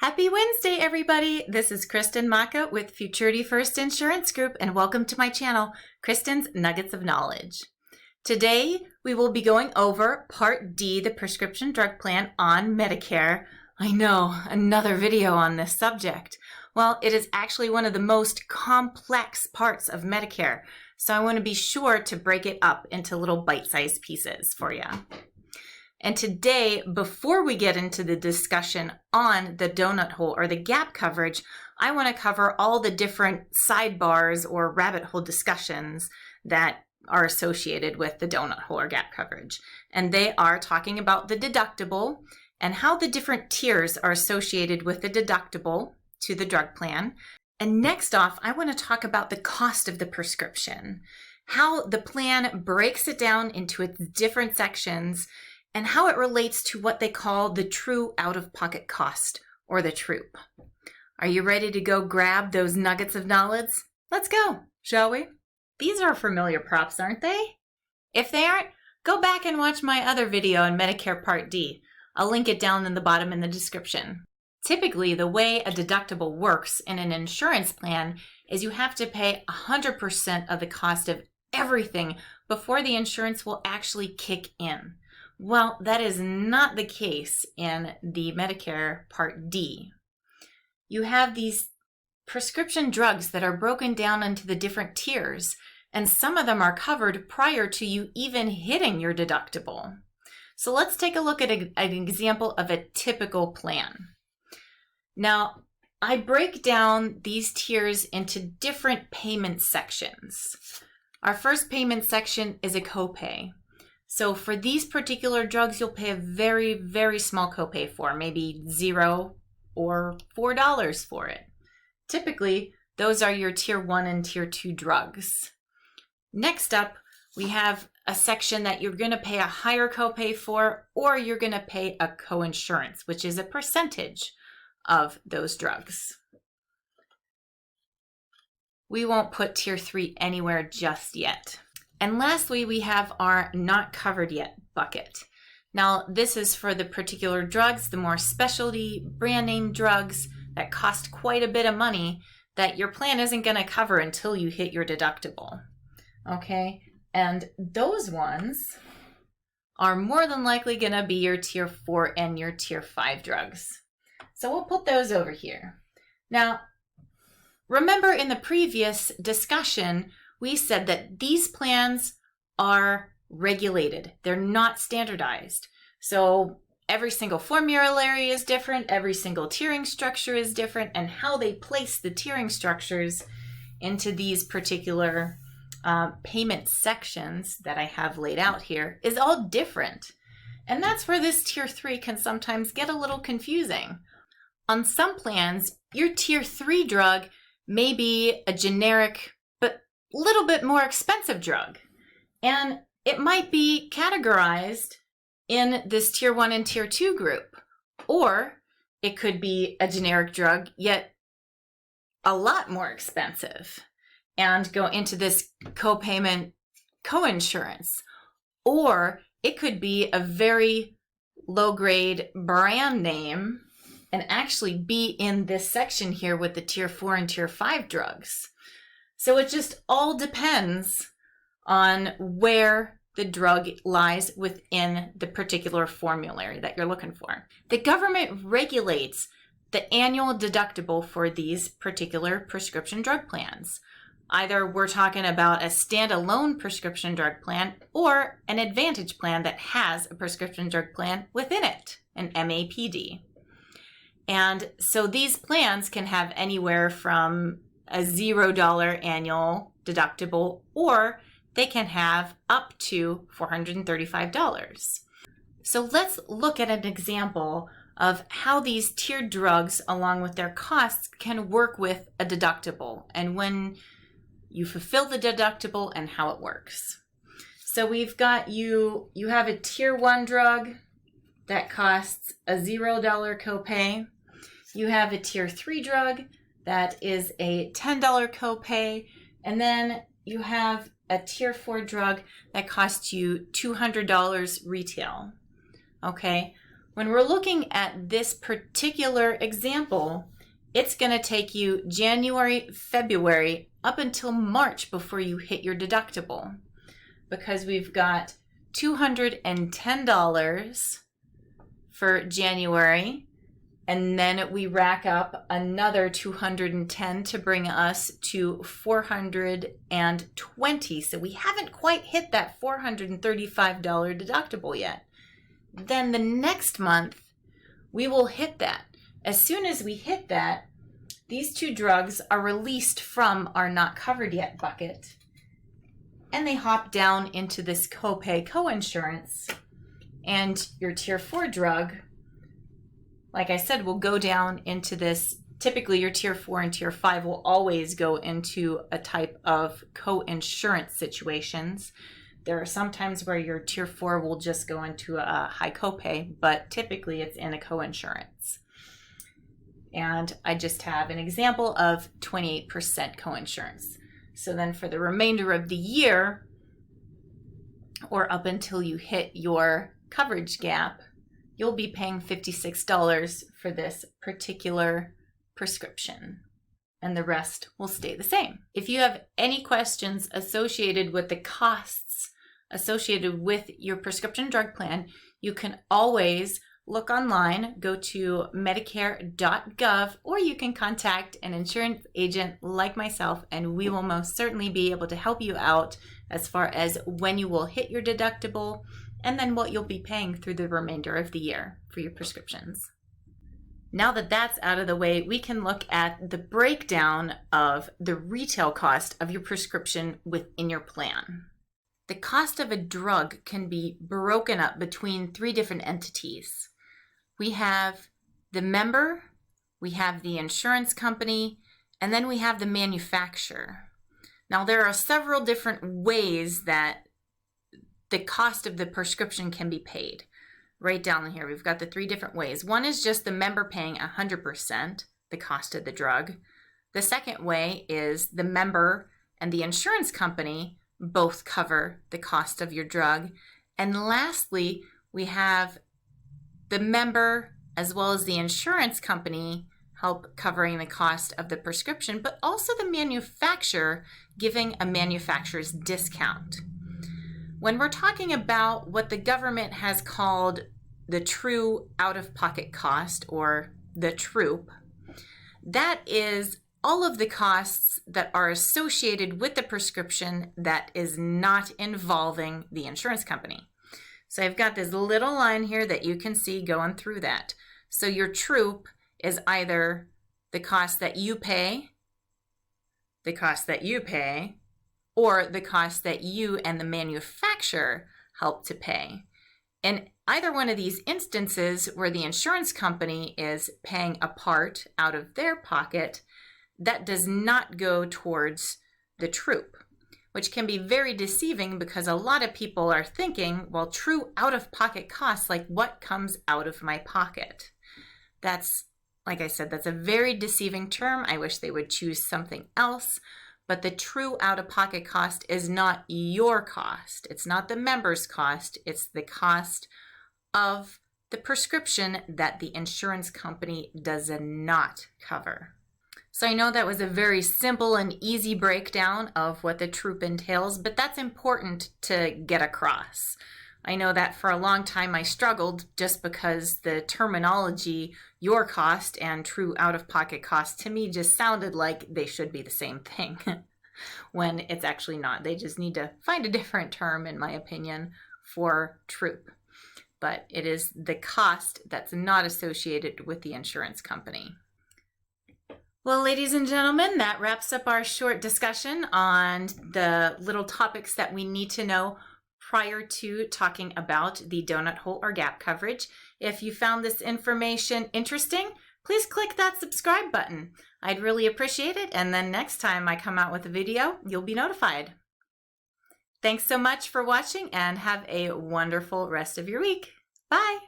Happy Wednesday, everybody. This is Kristen Maka with Futurity First Insurance Group, and welcome to my channel, Kristen's Nuggets of Knowledge. Today, we will be going over Part D, the prescription drug plan on Medicare. I know, another video on this subject. Well, it is actually one of the most complex parts of Medicare, so I want to be sure to break it up into little bite-sized pieces for you. And today, before we get into the discussion on the donut hole or the gap coverage, I want to cover all the different sidebars or rabbit hole discussions that are associated with the donut hole or gap coverage. And they are talking about the deductible and how the different tiers are associated with the deductible to the drug plan. And next off, I want to talk about the cost of the prescription, how the plan breaks it down into its different sections, and how it relates to what they call the true out-of-pocket cost, or the TrOOP. Are you ready to go grab those nuggets of knowledge? Let's go, shall we? These are familiar props, aren't they? If they aren't, go back and watch my other video on Medicare Part D. I'll link it down in the bottom in the description. Typically, the way a deductible works in an insurance plan is you have to pay 100% of the cost of everything before the insurance will actually kick in. Well, that is not the case in the Medicare Part D. You have these prescription drugs that are broken down into the different tiers, and some of them are covered prior to you even hitting your deductible. So let's take a look at an example of a typical plan. Now, I break down these tiers into different payment sections. Our first payment section is a copay. So for these particular drugs, you'll pay a very, very small copay for, maybe $0 or $4 for it. Typically, those are your Tier 1 and Tier 2 drugs. Next up, we have a section that you're going to pay a higher copay for, or you're going to pay a coinsurance, which is a percentage of those drugs. We won't put Tier 3 anywhere just yet. And lastly, we have our not covered yet bucket. Now, this is for the particular drugs, the more specialty brand name drugs that cost quite a bit of money that your plan isn't going to cover until you hit your deductible. Okay, and those ones are more than likely going to be your Tier 4 and your Tier 5 drugs. So we'll put those over here. Now, remember in the previous discussion, we said that these plans are regulated. They're not standardized. So every single formulary is different, every single tiering structure is different, and how they place the tiering structures into these particular payment sections that I have laid out here is all different. And that's where this Tier 3 can sometimes get a little confusing. On some plans, your Tier 3 drug may be a generic little bit more expensive drug, and it might be categorized in this Tier 1 and Tier 2 group, or it could be a generic drug yet a lot more expensive and go into this copayment coinsurance, or it could be a very low grade brand name and actually be in this section here with the Tier 4 and Tier 5 drugs. So it just all depends on where the drug lies within the particular formulary that you're looking for. The government regulates the annual deductible for these particular prescription drug plans. Either we're talking about a standalone prescription drug plan or an Advantage plan that has a prescription drug plan within it, an MAPD. And so these plans can have anywhere from a $0 annual deductible, or they can have up to $435. So let's look at an example of how these tiered drugs, along with their costs, can work with a deductible and when you fulfill the deductible and how it works. So we've got you have a Tier 1 drug that costs a $0 copay. You have a Tier 3 drug that is a $10 copay, and then you have a Tier 4 drug that costs you $200 retail. Okay, When we're looking at this particular example, it's going to take you January, February, up until March before you hit your deductible, because we've got $210 for January, and then we rack up another $210 to bring us to $420. So we haven't quite hit that $435 deductible yet. Then the next month, we will hit that. As soon as we hit that, these two drugs are released from our not covered yet bucket, and they hop down into this copay coinsurance, and your tier 4 drug, like I said, will go down into this. Typically your tier 4 and tier 5 will always go into a type of coinsurance situations. There are some times where your tier 4 will just go into a high copay, but typically it's in a coinsurance. And I just have an example of 28% coinsurance. So then for the remainder of the year, or up until you hit your coverage gap, you'll be paying $56 for this particular prescription, and the rest will stay the same. If you have any questions associated with the costs associated with your prescription drug plan, you can always look online, go to medicare.gov, or you can contact an insurance agent like myself, and we will most certainly be able to help you out as far as when you will hit your deductible and then what you'll be paying through the remainder of the year for your prescriptions. Now that that's out of the way, we can look at the breakdown of the retail cost of your prescription within your plan. The cost of a drug can be broken up between 3 different entities. We have the member, we have the insurance company, and then we have the manufacturer. Now there are several different ways that the cost of the prescription can be paid. Right down here, we've got the 3 different ways. One is just the member paying 100% the cost of the drug. The second way is the member and the insurance company both cover the cost of your drug. And lastly, we have the member as well as the insurance company help covering the cost of the prescription, but also the manufacturer giving a manufacturer's discount. When we're talking about what the government has called the true out-of-pocket cost, or the TrOOP, that is all of the costs that are associated with the prescription that is not involving the insurance company. So I've got this little line here that you can see going through that. So your TrOOP is either the cost that you pay, or the cost that you and the manufacturer help to pay. In either one of these instances where the insurance company is paying a part out of their pocket, that does not go towards the TrOOP, which can be very deceiving because a lot of people are thinking, well, true out-of-pocket costs, like what comes out of my pocket? That's, like I said, that's a very deceiving term. I wish they would choose something else. But the true out-of-pocket cost is not your cost. It's not the member's cost. It's the cost of the prescription that the insurance company does not cover. So I know that was a very simple and easy breakdown of what the TrOOP entails, but that's important to get across. I know that for a long time I struggled just because the terminology, your cost and true out-of-pocket cost, to me just sounded like they should be the same thing when it's actually not. They just need to find a different term, in my opinion, for TrOOP. But it is the cost that's not associated with the insurance company. Well, ladies and gentlemen, that wraps up our short discussion on the little topics that we need to know prior to talking about the donut hole or gap coverage. If you found this information interesting, please click that subscribe button. I'd really appreciate it, and then next time I come out with a video, you'll be notified. Thanks so much for watching, and have a wonderful rest of your week. Bye!